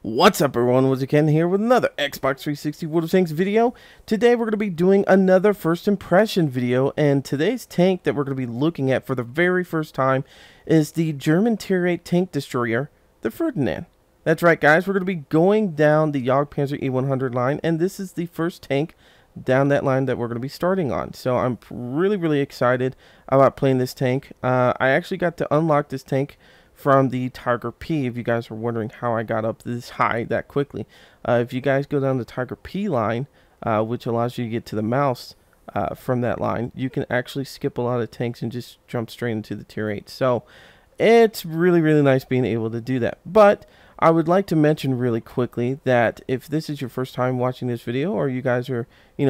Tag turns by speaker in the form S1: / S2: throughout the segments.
S1: What's up everyone, WizardKen here with another Xbox 360 World of Tanks video. Today we're going to be doing another first impression video, and today's tank that we're going to be looking at for the very first time is the German Tier 8 tank destroyer, the Ferdinand. That's right guys, we're going to be going down the Jagdpanzer E100 line, and this is the first tank down that line that we're going to be starting on. So I'm really excited about playing this tank. I actually got to unlock this tank from the Tiger P, if you guys are wondering how I got up this high that quickly. If you guys go down the Tiger P line, which allows you to get to the mouse from that line, you can actually skip a lot of tanks and just jump straight into the Tier 8. So it's really nice being able to do that. But I would like to mention really quickly that if this is your first time watching this video, or you guys are,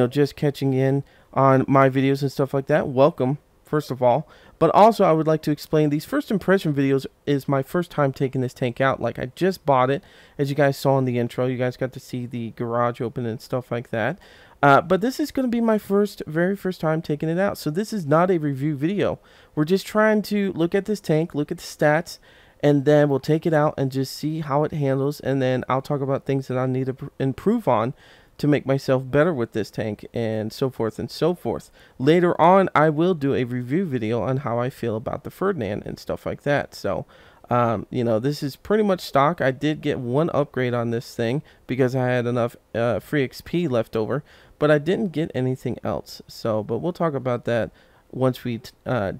S1: just catching in on my videos and stuff like that, welcome, first of all. But also I would like to explain these first impression videos is my first time taking this tank out. Like, I just bought it, as you guys saw in the intro. You guys got to see the garage open and stuff like that. But this is going to be my very first time taking it out. So this is not a review video. We're just trying to look at this tank, look at the stats, and then we'll take it out and just see how it handles. And then I'll talk about things that I need to improve on to make myself better with this tank, and so forth and so forth. Later on, I will do a review video on how I feel about the Ferdinand and stuff like that. So, this is pretty much stock. I did get one upgrade on this thing because I had enough free XP left over, but I didn't get anything else. So, but we'll talk about that once we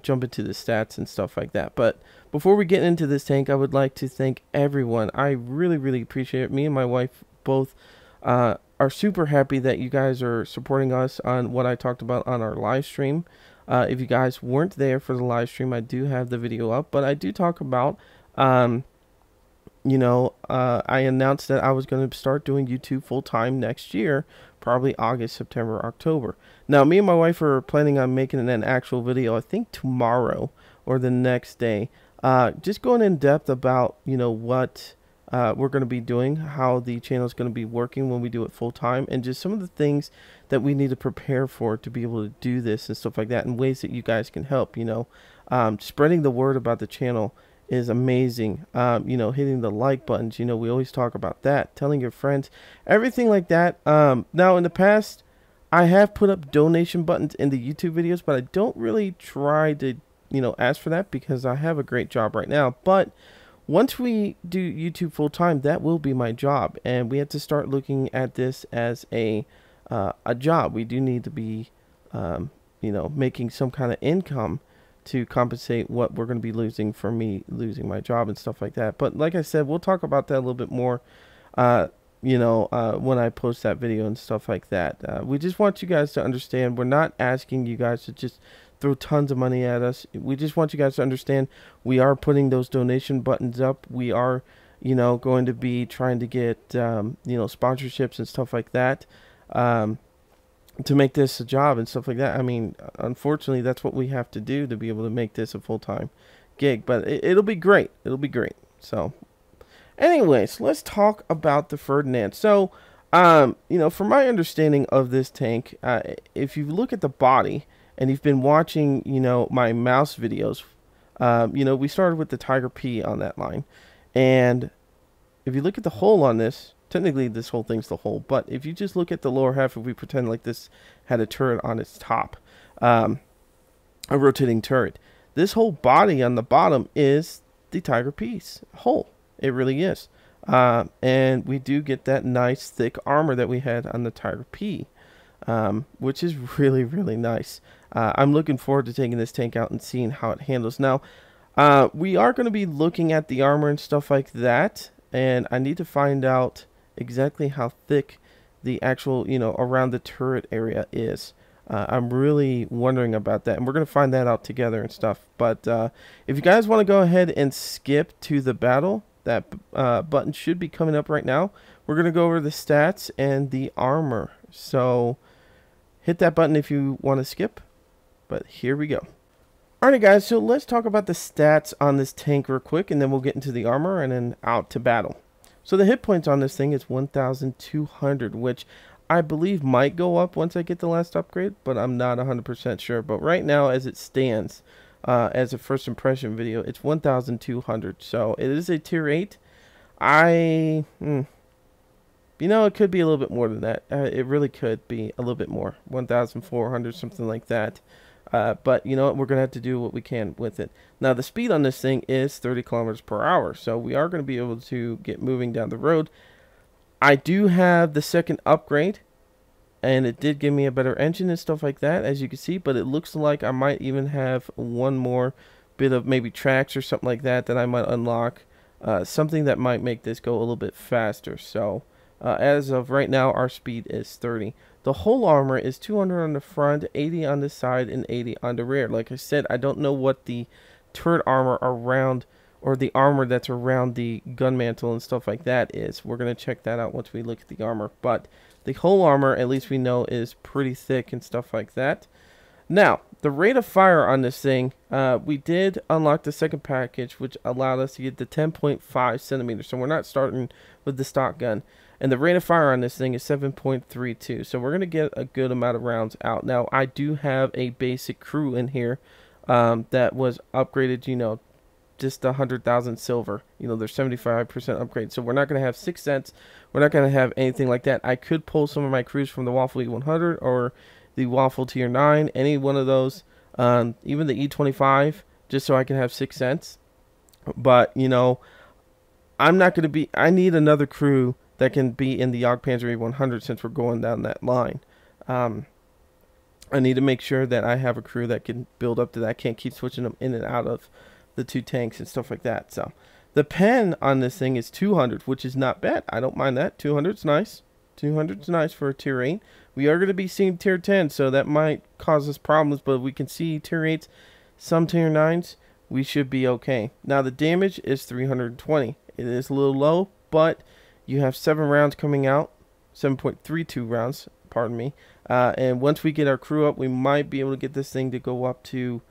S1: jump into the stats and stuff like that. But before we get into this tank, I would like to thank everyone. I really appreciate it. Me and my wife both are super happy that you guys are supporting us on what I talked about on our live stream. If you guys weren't there for the live stream, I do have the video up, but I do talk about, I announced that I was going to start doing YouTube full-time next year, probably August, September, October. Now, me and my wife are planning on making an actual video, I think tomorrow or the next day, just going in depth about, what we're going to be doing, how the channel is going to be working when we do it full time, and just some of the things that we need to prepare for to be able to do this and stuff like that, and ways that you guys can help. Spreading the word about the channel is amazing. Hitting the like buttons, we always talk about that, telling your friends, everything like that. Now in the past I have put up donation buttons in the YouTube videos, but I don't really try to ask for that because I have a great job right now. But once we do YouTube full time, that will be my job, and we have to start looking at this as a job. We do need to be, making some kind of income to compensate what we're going to be losing for me losing my job and stuff like that. But like I said, we'll talk about that a little bit more, when I post that video and stuff like that. We just want you guys to understand, we're not asking you guys to just throw tons of money at us. We just want you guys to understand we are putting those donation buttons up. We are, going to be trying to get, sponsorships and stuff like that, to make this a job and stuff like that. I mean, unfortunately, that's what we have to do to be able to make this a full-time gig, but it'll be great. It'll be great. So anyways, let's talk about the Ferdinand. So, from my understanding of this tank, if you look at the body, and you've been watching, my mouse videos, we started with the Tiger P on that line. And if you look at the hull on this, technically this whole thing's the hull, but if you just look at the lower half, if we pretend like this had a turret on its top, a rotating turret, this whole body on the bottom is the Tiger P's hull. It really is. And we do get that nice thick armor that we had on the Tiger P, which is really nice. I'm looking forward to taking this tank out and seeing how it handles. Now, we are going to be looking at the armor and stuff like that, and I need to find out exactly how thick the actual, around the turret area is. I'm really wondering about that, and we're going to find that out together and stuff. But if you guys want to go ahead and skip to the battle, that button should be coming up right now. We're going to go over the stats and the armor. So hit that button if you want to skip, but here we go. Alright guys, so let's talk about the stats on this tank real quick, and then we'll get into the armor and then out to battle. So the hit points on this thing is 1,200, which I believe might go up once I get the last upgrade, but I'm not 100% sure. But right now, as it stands, as a first impression video, it's 1,200. So it is a tier 8. You know, it could be a little bit more than that. It really could be a little bit more, 1,400, something like that. But you know what, we're going to have to do what we can with it. Now, the speed on this thing is 30 kilometers per hour, so we are going to be able to get moving down the road. I do have the second upgrade, and it did give me a better engine and stuff like that, as you can see, but it looks like I might even have one more bit of maybe tracks or something like that that I might unlock, something that might make this go a little bit faster. So as of right now, our speed is 30. The whole armor is 200 on the front, 80 on the side, and 80 on the rear. Like I said, I don't know what the turret armor around, or the armor that's around the gun mantle and stuff like that is. We're going to check that out once we look at the armor. But the whole armor, at least we know, is pretty thick and stuff like that. Now, the rate of fire on this thing, we did unlock the second package, which allowed us to get the 10.5 centimeters. So we're not starting with the stock gun. And the rate of fire on this thing is 7.32. So we're going to get a good amount of rounds out. Now, I do have a basic crew in here that was upgraded, you know, just 100,000 silver. You know, they're 75% upgrade. So we're not going to have 6 cents. We're not going to have anything like that. I could pull some of my crews from the Waffle E100 or the Waffle Tier 9, any one of those, even the E25, just so I can have 6 cents. But, you know, I'm not going to be, I need another crew that can be in the Jagdpanzer E100 since we're going down that line. I need to make sure that I have a crew that can build up to that. I can't keep switching them in and out of the two tanks and stuff like that. So the pen on this thing is 200, which is not bad. I don't mind that. 200's nice. 200's nice for a tier 8. We are going to be seeing tier 10, so that might cause us problems, but if we can see tier 8s, some tier 9s, we should be okay. Now the damage is 320. It is a little low, but you have 7 rounds coming out, 7.32 rounds, pardon me. And once we get our crew up, we might be able to get this thing to go up to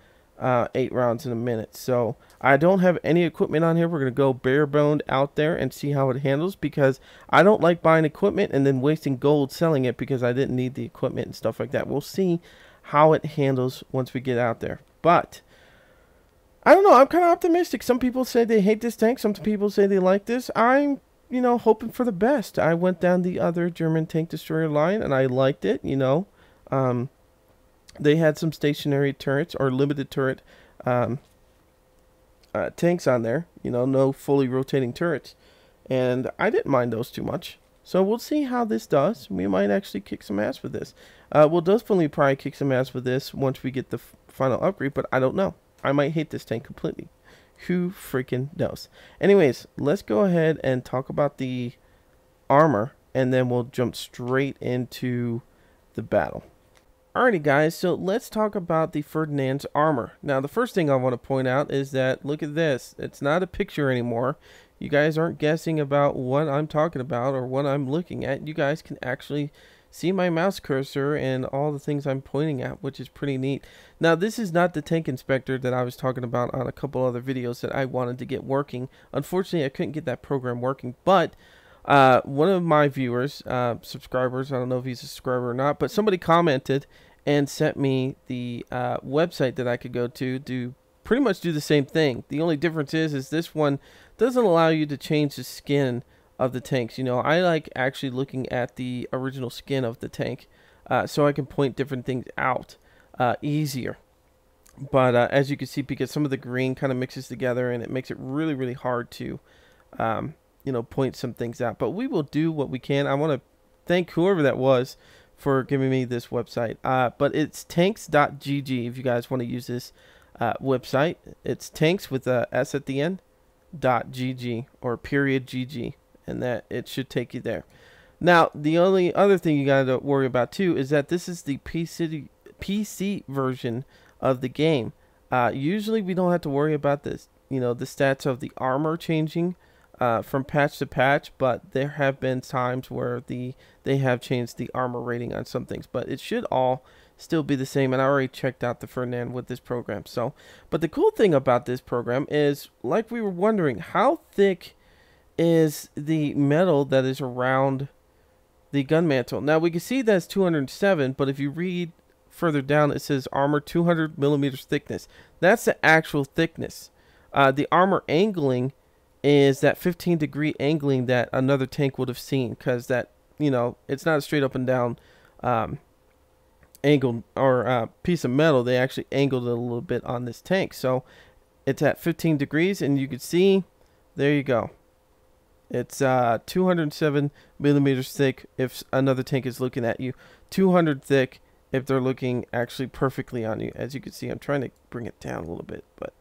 S1: 8 rounds in a minute. So I don't have any equipment on here. We're going to go bare boned out there and see how it handles, because I don't like buying equipment and then wasting gold selling it because I didn't need the equipment and stuff like that. We'll see how it handles once we get out there. But I don't know. I'm kind of optimistic. Some people say they hate this tank. Some people say they like this. I'm, you know, hoping for the best. I went down the other German tank destroyer line and I liked it, you know. They had some stationary turrets or limited turret tanks on there, you know, no fully rotating turrets. And I didn't mind those too much. So we'll see how this does. We might actually kick some ass with this. We'll definitely probably kick some ass with this once we get the final upgrade, but I don't know. I might hate this tank completely. Who freaking knows? Anyways, let's go ahead and talk about the armor, and then we'll jump straight into the battle. Alrighty guys, so let's talk about the Ferdinand's armor. Now the first thing I want to point out is that, look at this. It's not a picture anymore. You guys aren't guessing about what I'm talking about or what I'm looking at. You guys can actually see my mouse cursor and all the things I'm pointing at, which is pretty neat. Now this is not the tank inspector that I was talking about on a couple other videos that I wanted to get working. Unfortunately, I couldn't get that program working, but one of my viewers, subscribers, I don't know if he's a subscriber or not, but somebody commented and sent me the website that I could go to pretty much do the same thing. The only difference is this one doesn't allow you to change the skin of the tanks. You know, I like actually looking at the original skin of the tank, so I can point different things out easier. But as you can see, because some of the green kind of mixes together and it makes it really, really hard to you know, point some things out. But we will do what we can. I want to thank whoever that was for giving me this website. But it's tanks.gg if you guys want to use this website. It's tanks with a S at the end, .gg or .gg, and that it should take you there. Now, the only other thing you got to worry about too is that this is the PC version of the game. Usually we don't have to worry about this, you know, the stats of the armor changing from patch to patch, but there have been times where they have changed the armor rating on some things, but it should all still be the same. And I already checked out the Ferdinand with this program. So, but the cool thing about this program is, like we were wondering, how thick is the metal that is around the gun mantle? Now we can see that's 207, but if you read further down, it says armor 200 millimeters thickness. That's the actual thickness. The armor angling is that 15-degree angling that another tank would have seen, because that you know, it's not a straight up and down angled or piece of metal. They actually angled it a little bit on this tank. So it's at 15 degrees, and you can see, there you go. It's 207 millimeters thick if another tank is looking at you. 200 thick if they're looking actually perfectly on you. As you can see, I'm trying to bring it down a little bit, but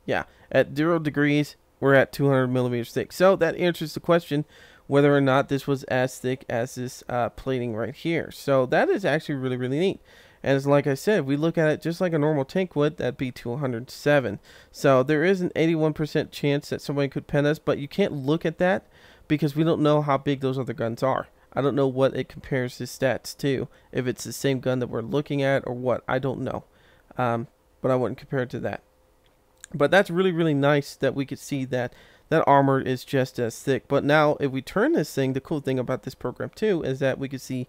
S1: yeah, at 0 degrees, we're at 200 millimeters thick. So that answers the question whether or not this was as thick as this plating right here. So that is actually really, really neat. And as like I said, if we look at it just like a normal tank would, that'd be 207. So there is an 81% chance that somebody could pen us, but you can't look at that because we don't know how big those other guns are. I don't know what it compares his stats to, if it's the same gun that we're looking at or what, I don't know. But I wouldn't compare it to that. But that's really, really nice that we could see that that armor is just as thick. But now if we turn this thing, the cool thing about this program too is that we can see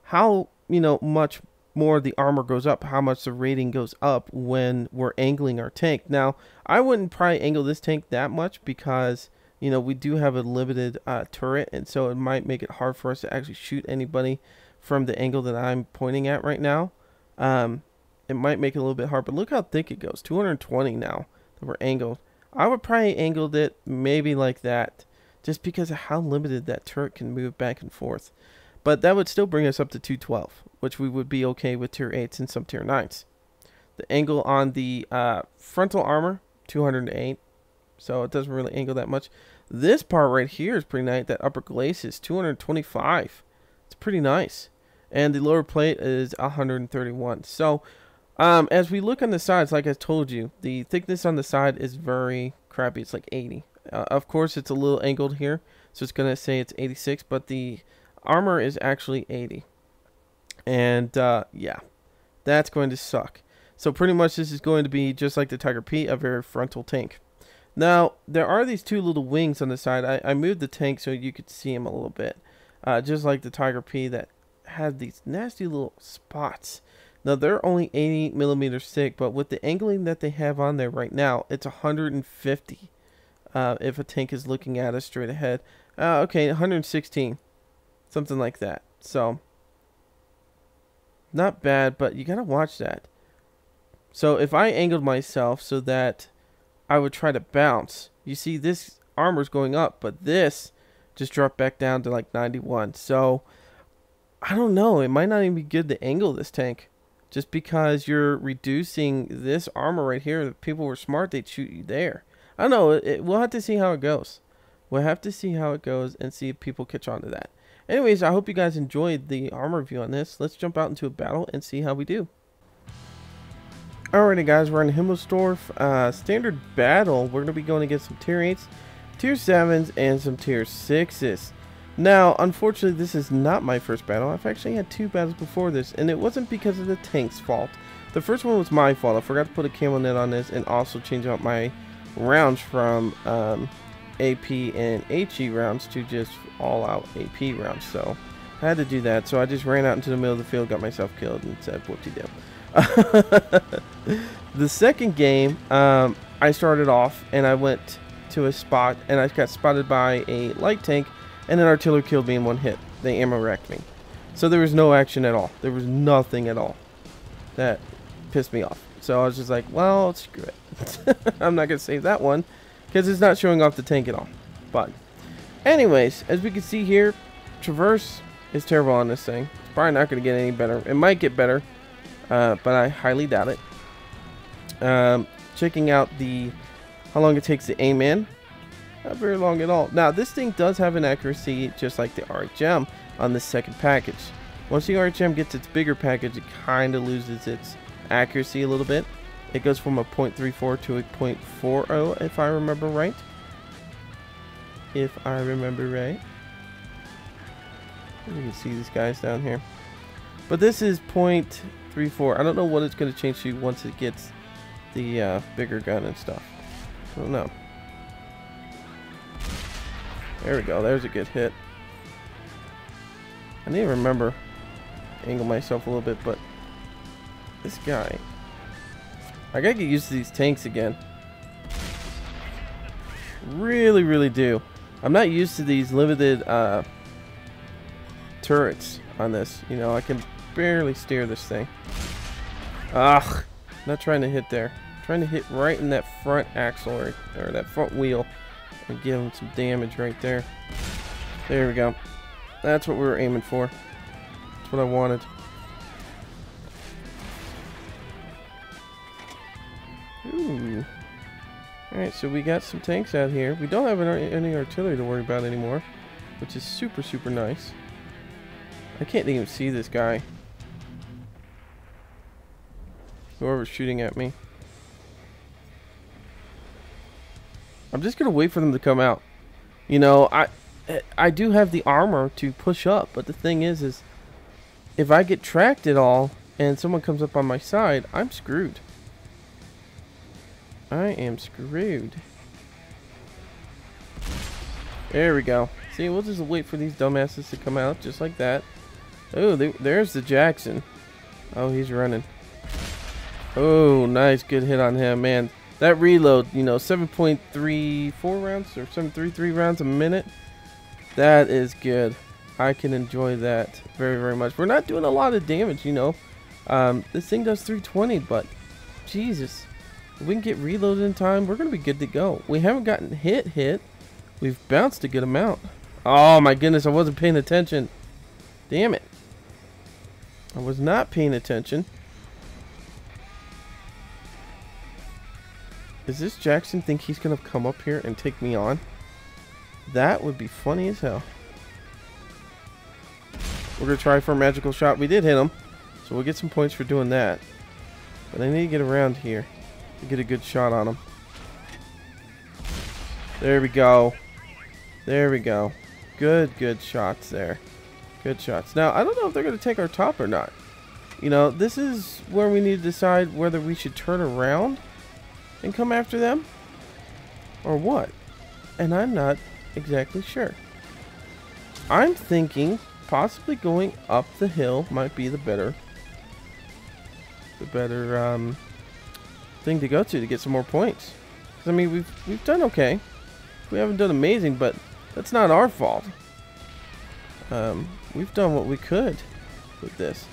S1: how, you know, much more the armor goes up, how much the rating goes up when we're angling our tank. Now, I wouldn't probably angle this tank that much because, you know, we do have a limited turret, and so it might make it hard for us to actually shoot anybody from the angle that I'm pointing at right now. It might make it a little bit hard, but look how thick it goes. 220 now that we're angled. I would probably angled it maybe like that, just because of how limited that turret can move back and forth. But that would still bring us up to 212, which we would be okay with tier 8s and some tier 9s. The angle on the frontal armor, 208, so it doesn't really angle that much. This part right here is pretty nice. That upper glacis is 225. It's pretty nice. And the lower plate is 131. So as we look on the sides, like I told you, the thickness on the side is very crappy. It's like 80. Of course, it's a little angled here, so it's going to say it's 86, but the armor is actually 80. And yeah, that's going to suck. So pretty much this is going to be just like the Tiger P, a very frontal tank. Now, there are these two little wings on the side. I moved the tank so you could see them a little bit. Just like the Tiger P that had these nasty little spots. Now, they're only 80 millimeters thick, but with the angling that they have on there right now, it's 150 if a tank is looking at us straight ahead. Okay, 116. Something like that. So, not bad, but you gotta watch that. So, if I angled myself so that I would try to bounce, you see this armor's going up, but this just dropped back down to like 91. So, I don't know. It might not even be good to angle this tank. Just because you're reducing this armor right here. If people were smart, they'd shoot you there. I don't know. We'll have to see how it goes. We'll have to see how it goes and see if people catch on to that. Anyways, I hope you guys enjoyed the armor review on this. Let's jump out into a battle and see how we do. Alrighty guys, we're in Himmelsdorf. Standard battle. We're going to be going against some tier 8s, tier 7s, and some tier 6s. Now, unfortunately, this is not my first battle. I've actually had 2 battles before this, and it wasn't because of the tank's fault. The first one was my fault. I forgot to put a camo net on this and also change out my rounds from AP and HE rounds to just all-out AP rounds. So I had to do that. So I just ran out into the middle of the field, got myself killed, and said, whoop-de-doo. The second game, I started off, and I went to a spot, and I got spotted by a light tank, and an artillery killed me in one hit. They ammo racked me. So there was no action at all. There was nothing at all. That pissed me off. So I was just like, well, screw it. I'm not going to save that one because it's not showing off the tank at all. But anyways, as we can see here, Traverse is terrible on this thing. It's probably not going to get any better. It might get better, but I highly doubt it. Checking out how long it takes to aim in. Not very long at all. Now, this thing does have an accuracy just like the RHM on the second package. Once the RHM gets its bigger package, it kind of loses its accuracy a little bit. It goes from a 0.34 to a 0.40, if I remember right. You can see these guys down here. But this is 0.34. I don't know what it's going to change to once it gets the bigger gun and stuff. I don't know. There we go. There's a good hit. I need to remember angle myself a little bit, but this guy, I gotta get used to these tanks again. Really do. I'm not used to these limited turrets on this. You know, I can barely steer this thing. Ugh, not trying to hit there. Trying to hit right in that front axle or that front wheel and give him some damage right there. There we go. That's what we were aiming for. That's what I wanted. Ooh. Alright, so we got some tanks out here. We don't have any artillery to worry about anymore, which is super, super nice. I can't even see this guy. Whoever's shooting at me. I'm just gonna wait for them to come out. You know, I do have the armor to push up, but the thing is if I get tracked at all and someone comes up on my side, I'm screwed. I am screwed. There we go. See, we'll just wait for these dumbasses to come out just like that. Oh, there's the Jackson. Oh, he's running. Oh, nice. Good hit on him, man. That reload, you know, 7.34 rounds or 7.33 rounds a minute. That is good. I can enjoy that very, very much. We're not doing a lot of damage, you know. This thing does 320, but Jesus. If we can get reloaded in time, we're going to be good to go. We haven't gotten hit. We've bounced a good amount. Oh my goodness, I wasn't paying attention. Damn it. I was not paying attention. Does this Jackson think he's going to come up here and take me on? That would be funny as hell. We're going to try for a magical shot. We did hit him, so we'll get some points for doing that. But I need to get around here to get a good shot on him. There we go. There we go. Good shots there. Good shots. Now, I don't know if they're going to take our top or not. You know, this is where we need to decide whether we should turn around and come after them or what. And I'm not exactly sure. I'm thinking possibly going up the hill might be the better thing to go to get some more points. 'Cause, I mean, we've done okay. We haven't done amazing, but that's not our fault. We've done what we could with this.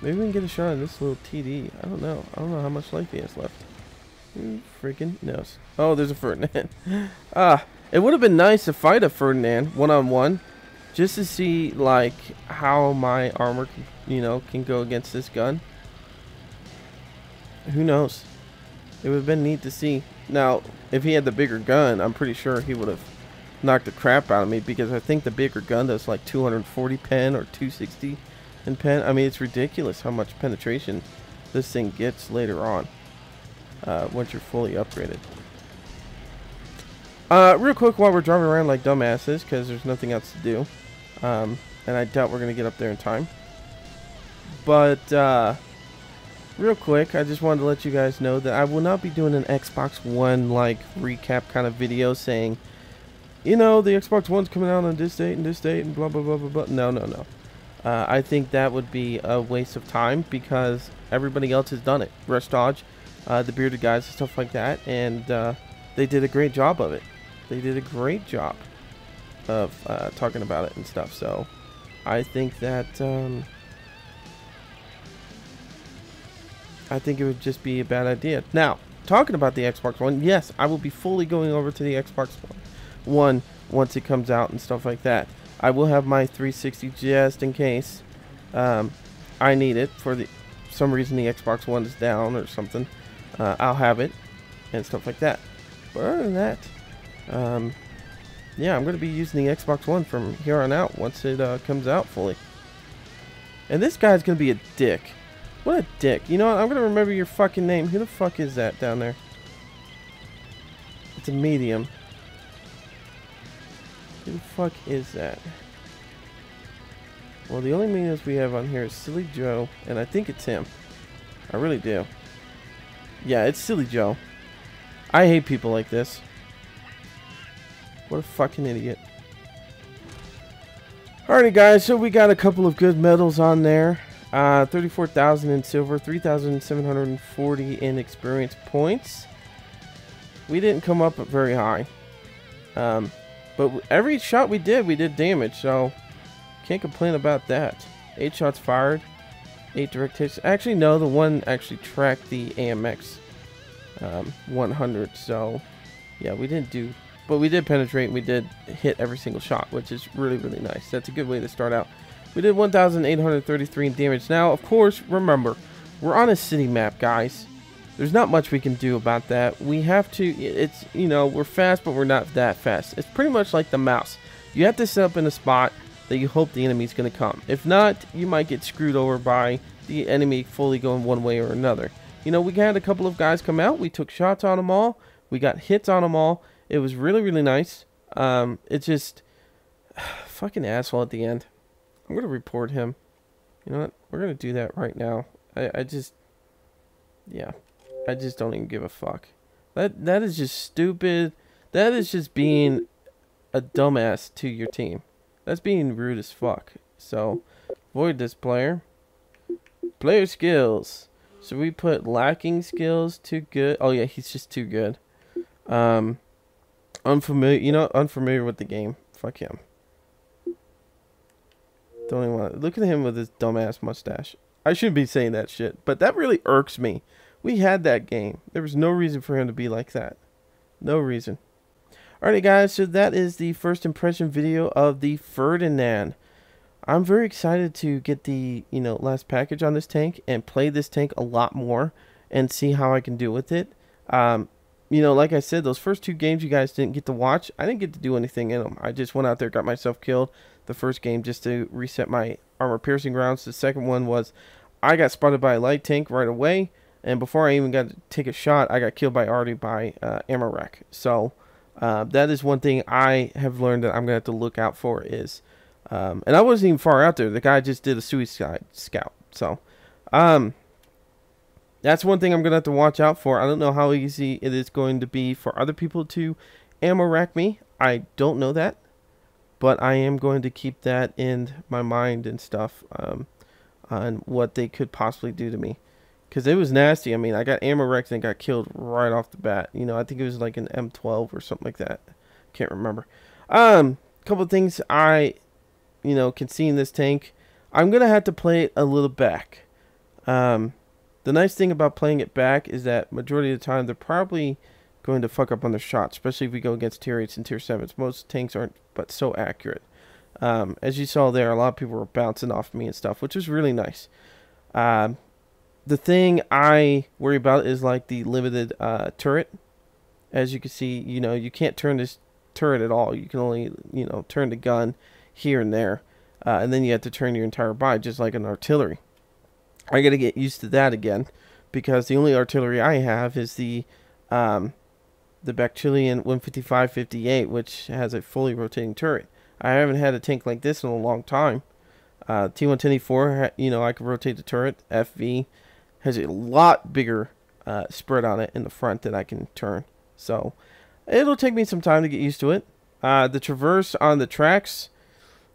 S1: Maybe we can get a shot at this little TD. I don't know. I don't know how much life he has left. Who freaking knows? Oh, there's a Ferdinand. It would have been nice to fight a Ferdinand one-on-one, just to see like how my armor, you know, can go against this gun. Who knows? It would have been neat to see. Now, if he had the bigger gun, I'm pretty sure he would have knocked the crap out of me, because I think the bigger gun does like 240 pen or 260 in pen. I mean, it's ridiculous how much penetration this thing gets later on once you're fully upgraded. Real quick, while we're driving around like dumbasses, because there's nothing else to do, and I doubt we're gonna get up there in time. But real quick, I just wanted to let you guys know that I will not be doing an Xbox One like recap kind of video saying, you know, the Xbox One's coming out on this date and blah blah blah blah blah. No. I think that would be a waste of time, because everybody else has done it. Rush Dodge, the bearded guys and stuff like that, and they did a great job of it. They did a great job of talking about it and stuff. So I think that I think it would just be a bad idea. Now, talking about the Xbox One, yes, I will be fully going over to the Xbox One once it comes out and stuff like that. I will have my 360 just in case I need it for some reason the Xbox One is down or something. I'll have it and stuff like that. But other than that, yeah, I'm going to be using the Xbox One from here on out once it comes out fully. And this guy's going to be a dick. What a dick. You know what? I'm going to remember your fucking name. Who the fuck is that down there? It's a medium. Who the fuck is that? Well, the only mediums we have on here is Silly Joe, and I think it's him. I really do. Yeah, it's Silly Joe. I hate people like this. What a fucking idiot. Alrighty guys, so we got a couple of good medals on there. 34,000 in silver, 3,740 in experience points. We didn't come up very high. But every shot we did damage, so can't complain about that. 8 shots fired, 8 direct hits. Actually, no, the one actually tracked the AMX 100. So yeah, we didn't do, but we did penetrate. And we did hit every single shot, which is really, really nice. That's a good way to start out. We did 1,833 in damage. Now, of course, remember, we're on a city map, guys. There's not much we can do about that. We have to, it's, you know, we're fast, but we're not that fast. It's pretty much like the mouse. You have to set up in a spot that you hope the enemy's going to come. If not, you might get screwed over by the enemy fully going one way or another. You know, we had a couple of guys come out. We took shots on them all. We got hits on them all. It was really, really nice. It's just, fucking asshole at the end. I'm going to report him. You know what? We're going to do that right now. I just, yeah. I just don't even give a fuck. That is just stupid. That is just being a dumbass to your team. That's being rude as fuck. So, void this player. Player skills. So we put lacking skills, too good. Oh yeah, he's just too good. Unfamiliar, you know, unfamiliar with the game. Fuck him. Don't even want to look at him with his dumbass mustache. I shouldn't be saying that shit, but that really irks me. We had that game. There was no reason for him to be like that. No reason. Alrighty, guys. So that is the first impression video of the Ferdinand. I'm very excited to get the, you know, last package on this tank and play this tank a lot more and see how I can do with it. You know, like I said, those first 2 games you guys didn't get to watch. I didn't get to do anything in them. I just went out there, got myself killed the first game just to reset my armor piercing rounds. The second one was I got spotted by a light tank right away. And before I even got to take a shot, I got killed already by ammo rack. So that is one thing I have learned that I'm going to have to look out for is, and I wasn't even far out there. The guy just did a suicide scout. So that's one thing I'm going to have to watch out for. I don't know how easy it is going to be for other people to ammo rack me. I don't know that. But I am going to keep that in my mind and stuff on what they could possibly do to me. Because it was nasty. I mean, I got ammo wrecked and got killed right off the bat. You know, I think it was like an M12 or something like that. Can't remember. Couple of things I, you know, can see in this tank. I'm going to have to play it a little back. The nice thing about playing it back is that majority of the time they're probably going to fuck up on their shots. Especially if we go against tier 8s and tier 7s. Most tanks aren't but so accurate. As you saw there, a lot of people were bouncing off me and stuff, which was really nice. The thing I worry about is like the limited turret. As you can see, you know, you can't turn this turret at all. You can only, you know, turn the gun here and there. And then you have to turn your entire body just like an artillery. I got to get used to that again. Because the only artillery I have is the Bactrillion 155-58, which has a fully rotating turret. I haven't had a tank like this in a long time. T110E4, you know, I can rotate the turret. FV has a lot bigger spread on it in the front that I can turn. So it'll take me some time to get used to it. The traverse on the tracks,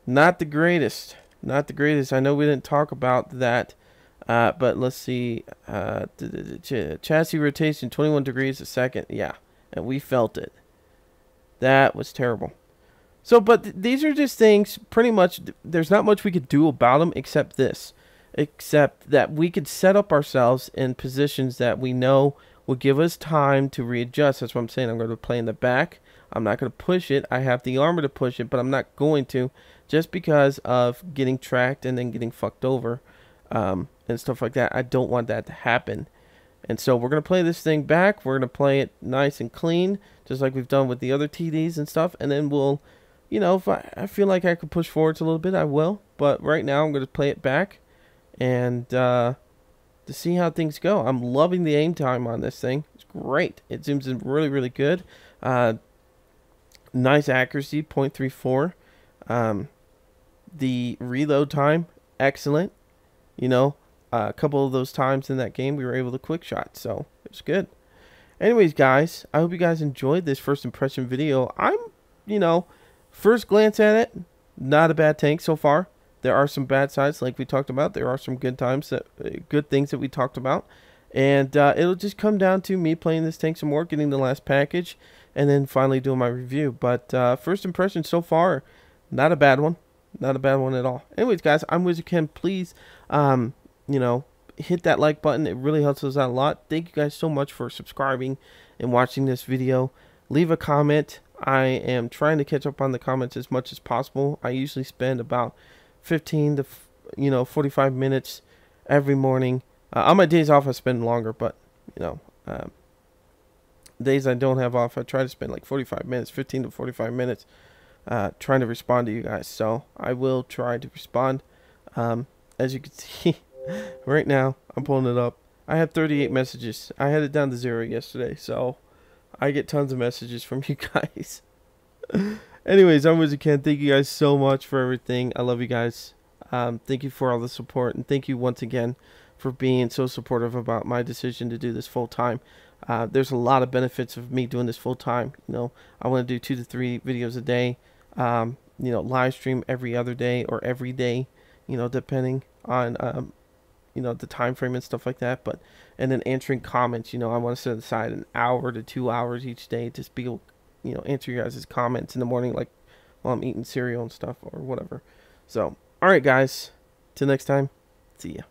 S1: not the greatest. Not the greatest. I know we didn't talk about that. But let's see. Chassis rotation 21 degrees a second. Yeah. And we felt it. That was terrible. So, but these are just things, pretty much, there's not much we could do about them except this. Except that we could set up ourselves in positions that we know will give us time to readjust. That's what I'm saying. I'm going to play in the back. I'm not going to push it. I have the armor to push it, but I'm not going to just because of getting tracked and then getting fucked over and stuff like that. I don't want that to happen. And so we're going to play this thing back. We're going to play it nice and clean, just like we've done with the other TDs and stuff. And then we'll, you know, if I feel like I could push forwards a little bit, I will. But right now I'm going to play it back and to see how things go. I'm loving the aim time on this thing. It's great. It zooms in really, really good. Nice accuracy, 0.34. The reload time, excellent. You know, a couple of those times in that game we were able to quick shot, so it was good. Anyways, guys, I hope you guys enjoyed this first impression video. I'm, you know, first glance at it, not a bad tank so far. There are some bad sides, like we talked about. There are some good times, good things that we talked about. And it'll just come down to me playing this tank some more, getting the last package, and then finally doing my review. But first impression so far, not a bad one. Not a bad one at all. Anyways, guys, I'm WizardKen. Please, you know, hit that like button. It really helps us out a lot. Thank you guys so much for subscribing and watching this video. Leave a comment. I am trying to catch up on the comments as much as possible. I usually spend about 15 to 45 minutes every morning. On my days off, I spend longer, but days I don't have off, I try to spend like 45 minutes, 15 to 45 minutes, trying to respond to you guys. So I will try to respond. As you can see, right now, I'm pulling it up. I have 38 messages. I had it down to 0 yesterday, so I get tons of messages from you guys. Anyways, I'm WizardKen. Thank you guys so much for everything. I love you guys. Thank you for all the support, and thank you once again for being so supportive about my decision to do this full time. There's a lot of benefits of me doing this full time. I want to do 2 to 3 videos a day. Live stream every other day or every day. Depending on the time frame and stuff like that. And then answering comments. I want to set aside an hour to 2 hours each day to be able, answer your guys' comments in the morning, like while I'm eating cereal and stuff or whatever. So, all right, guys. Till next time. See ya.